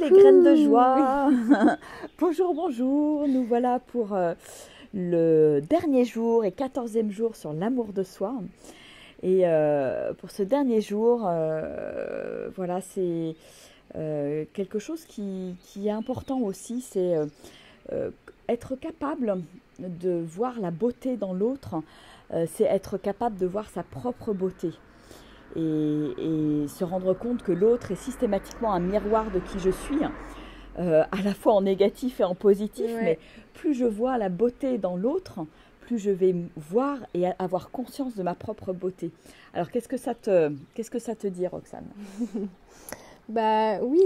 les graines de joie. Bonjour, bonjour. Nous voilà pour le dernier jour et 14e jour sur l'amour de soi. Et pour ce dernier jour, voilà, c'est quelque chose qui est important aussi, c'est être capable de voir la beauté dans l'autre, c'est être capable de voir sa propre beauté. Et se rendre compte que l'autre est systématiquement un miroir de qui je suis, à la fois en négatif et en positif, mais plus je vois la beauté dans l'autre, plus je vais voir et avoir conscience de ma propre beauté. Alors qu'est-ce que ça te dit, Roxane? Bah oui,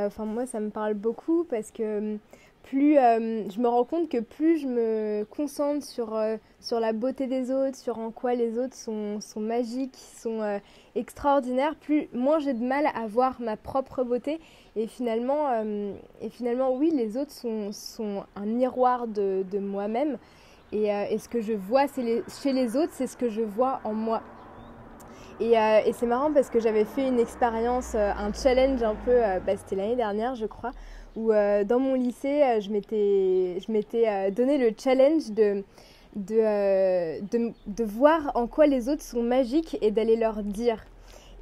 enfin moi ça me parle beaucoup parce que plus je me rends compte que plus je me concentre sur la beauté des autres, sur en quoi les autres sont magiques, sont extraordinaires, plus moins j'ai de mal à voir ma propre beauté. Et finalement oui, les autres sont un miroir de moi-même. Et ce que je vois chez les autres, c'est ce que je vois en moi. Et c'est marrant parce que j'avais fait une expérience, un challenge un peu, c'était l'année dernière je crois, où dans mon lycée, je m'étais donné le challenge de voir en quoi les autres sont magiques et d'aller leur dire.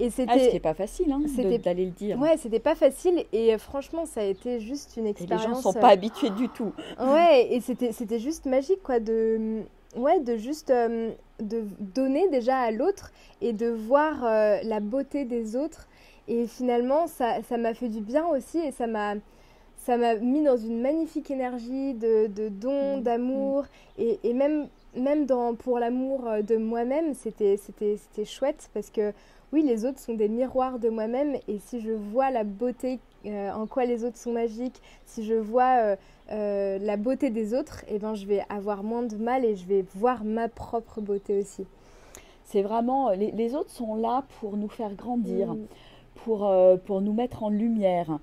Et ce qui n'est pas facile, hein, d'aller le dire. Ouais, c'était pas facile et franchement, ça a été juste une expérience. Et les gens ne sont pas habitués du tout. Ouais, et c'était juste magique, quoi, de juste de donner déjà à l'autre et de voir la beauté des autres. Et finalement, ça m'a fait du bien aussi et ça m'a mis dans une magnifique énergie de don, d'amour et même pour l'amour de moi-même, c'était chouette parce que oui, les autres sont des miroirs de moi-même et si je vois la beauté en quoi les autres sont magiques, si je vois la beauté des autres, eh ben, je vais avoir moins de mal et je vais voir ma propre beauté aussi. C'est vraiment, les autres sont là pour nous faire grandir, pour nous mettre en lumière,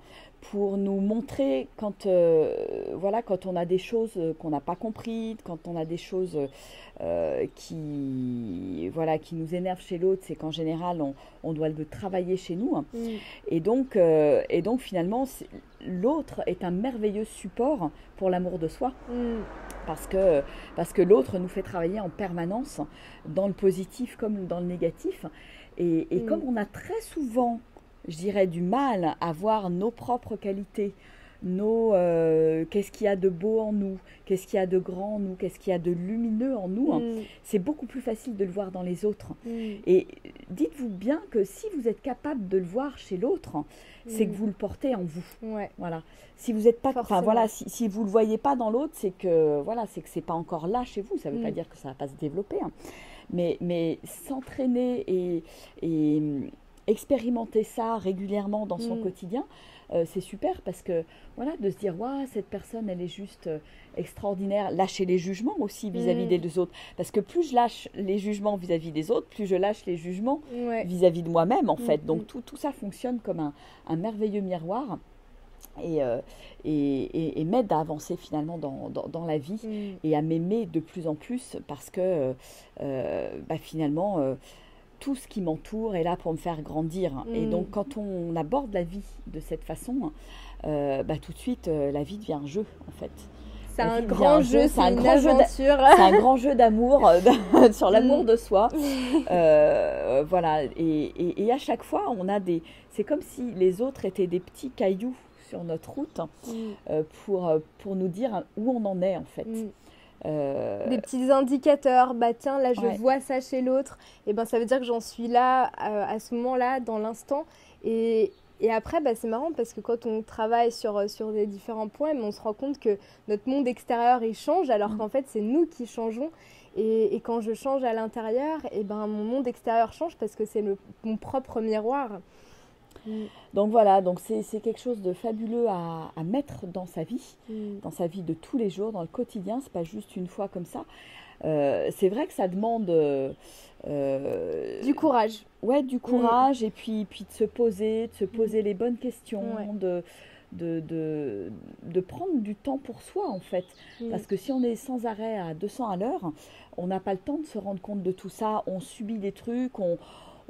pour nous montrer quand on a des choses qu'on n'a pas comprises, quand on a des choses qui nous énervent chez l'autre, c'est qu'en général on doit le travailler chez nous. Et donc finalement l'autre est un merveilleux support pour l'amour de soi. Parce que l'autre nous fait travailler en permanence dans le positif comme dans le négatif. Et comme on a très souvent, je dirais, du mal à voir nos propres qualités, qu'est-ce qu'il y a de beau en nous, qu'est-ce qu'il y a de grand en nous, qu'est-ce qu'il y a de lumineux en nous, c'est beaucoup plus facile de le voir dans les autres. Et dites-vous bien que si vous êtes capable de le voir chez l'autre, c'est que vous le portez en vous. Voilà. Si vous êtes pas, si vous le voyez pas dans l'autre, c'est que c'est pas encore là chez vous. Ça veut pas dire que ça va pas se développer, hein. Mais s'entraîner et expérimenter ça régulièrement dans son quotidien, c'est super parce que de se dire cette personne elle est juste extraordinaire, lâcher les jugements aussi vis-à-vis des autres, parce que plus je lâche les jugements vis-à-vis des autres, plus je lâche les jugements vis-à-vis de moi-même en fait. Donc tout ça fonctionne comme un merveilleux miroir et m'aide à avancer finalement dans la vie et à m'aimer de plus en plus parce que finalement tout ce qui m'entoure est là pour me faire grandir. Et donc, quand on aborde la vie de cette façon, tout de suite, la vie devient un jeu, en fait. C'est un grand jeu, c'est une aventure. C'est un grand jeu d'amour, sur l'amour de soi. Voilà. Et à chaque fois, c'est comme si les autres étaient des petits cailloux sur notre route pour nous dire où on en est, en fait. Des petits indicateurs, tiens là je vois ça chez l'autre, et ça veut dire que j'en suis là à ce moment-là dans l'instant et après c'est marrant parce que quand on travaille sur des différents points, on se rend compte que notre monde extérieur il change alors qu'en fait c'est nous qui changeons et quand je change à l'intérieur, mon monde extérieur change parce que c'est mon propre miroir. Donc voilà, c'est quelque chose de fabuleux à mettre dans sa vie de tous les jours, dans le quotidien. C'est pas juste une fois comme ça. C'est vrai que ça demande du courage. Ouais, du courage et puis de se poser les bonnes questions, de prendre du temps pour soi en fait. Parce que si on est sans arrêt à 200 à l'heure, on n'a pas le temps de se rendre compte de tout ça. On subit des trucs,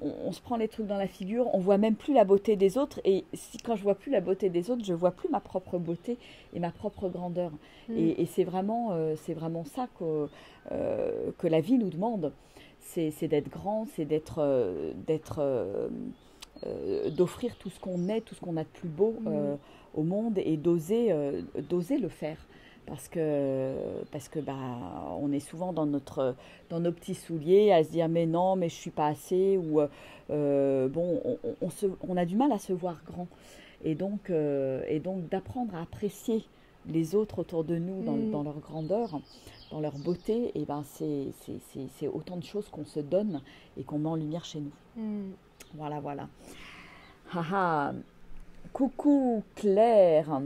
on se prend les trucs dans la figure, on voit même plus la beauté des autres. Et quand je vois plus la beauté des autres, je vois plus ma propre beauté et ma propre grandeur. Et c'est vraiment ça que la vie nous demande. C'est d'être grand, c'est d'offrir tout ce qu'on est, tout ce qu'on a de plus beau au monde et d'oser le faire. Parce que on est souvent dans nos petits souliers à se dire mais non, mais je suis pas assez, ou on a du mal à se voir grand. Et donc d'apprendre à apprécier les autres autour de nous dans leur grandeur, dans leur beauté, et c'est autant de choses qu'on se donne et qu'on met en lumière chez nous. Voilà. Haha. Coucou Claire.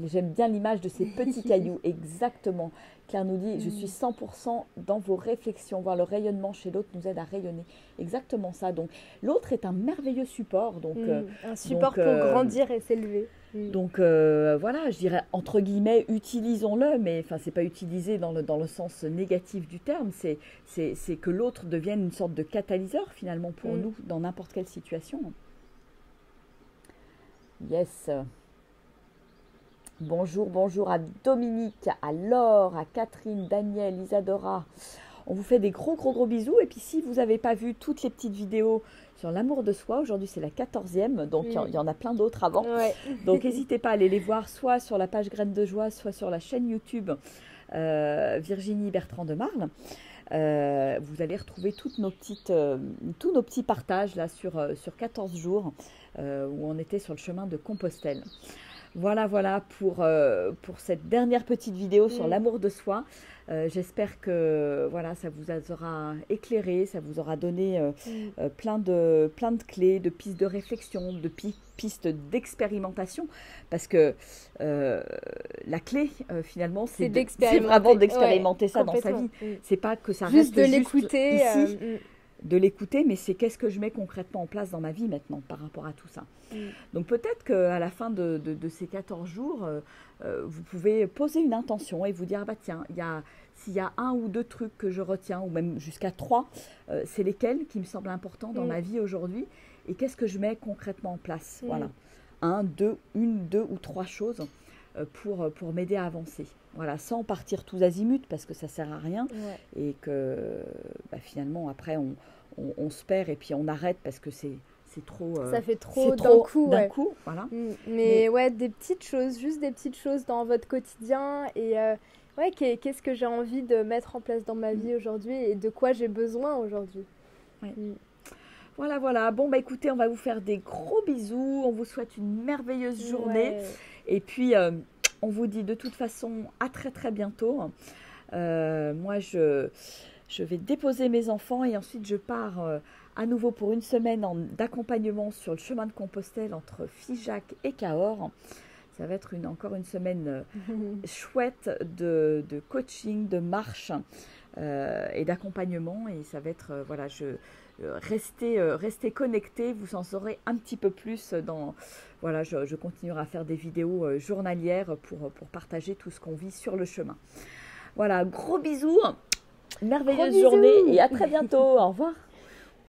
J'aime bien l'image de ces petits cailloux, exactement. Claire nous dit, je suis 100% dans vos réflexions, voir le rayonnement chez l'autre nous aide à rayonner. Exactement ça. Donc, l'autre est un merveilleux support. Donc, un support pour grandir et s'élever. Donc, voilà, je dirais, entre guillemets, utilisons-le, mais enfin, c'est pas utilisé dans le sens négatif du terme, c'est que l'autre devienne une sorte de catalyseur, finalement, pour nous, dans n'importe quelle situation. Yes. Bonjour à Dominique, à Laure, à Catherine, Daniel, Isadora. On vous fait des gros bisous. Et puis si vous n'avez pas vu toutes les petites vidéos sur l'amour de soi, aujourd'hui c'est la 14e, donc il y en a plein d'autres avant. Ouais. Donc n'hésitez pas à aller les voir, soit sur la page Graines de Joie, soit sur la chaîne YouTube Virginie Bertrand de Marle. Vous allez retrouver tous nos petits partages là sur 14 jours où on était sur le chemin de Compostelle. Voilà pour cette dernière petite vidéo sur l'amour de soi. J'espère que voilà, ça vous aura éclairé, ça vous aura donné plein de clés, de pistes de réflexion, de pistes d'expérimentation. Parce que la clé, finalement, c'est vraiment d'expérimenter ça dans sa vie. C'est pas que ça reste juste l'écouter. Ici. De l'écouter, mais c'est qu'est-ce que je mets concrètement en place dans ma vie maintenant par rapport à tout ça. Donc peut-être qu'à la fin de ces 14 jours, vous pouvez poser une intention et vous dire, bah tiens, s'il y a 1 ou 2 trucs que je retiens, ou même jusqu'à 3, c'est lesquels qui me semblent importants dans ma vie aujourd'hui, et qu'est-ce que je mets concrètement en place. Voilà, 1, 2 ou 3 choses pour m'aider à avancer. Voilà, sans partir tous azimuts parce que ça sert à rien et que finalement après on se perd et puis on arrête parce que c'est trop. Ça fait trop d'un coup. Voilà. Mais ouais, des petites choses, juste des petites choses dans votre quotidien et qu'est-ce que j'ai envie de mettre en place dans ma vie aujourd'hui et de quoi j'ai besoin aujourd'hui. Ouais. Voilà. Bon, écoutez, on va vous faire des gros bisous. On vous souhaite une merveilleuse journée. Et puis, on vous dit de toute façon à très bientôt. Moi, je vais déposer mes enfants et ensuite je pars à nouveau pour une semaine d'accompagnement sur le chemin de Compostelle entre Figeac et Cahors. Ça va être encore une semaine chouette de coaching, de marche et d'accompagnement. Et ça va être, restez connectés, vous en saurez un petit peu plus je continuerai à faire des vidéos journalières pour partager tout ce qu'on vit sur le chemin. Voilà, gros bisous, merveilleuse journée et à très bientôt, au revoir.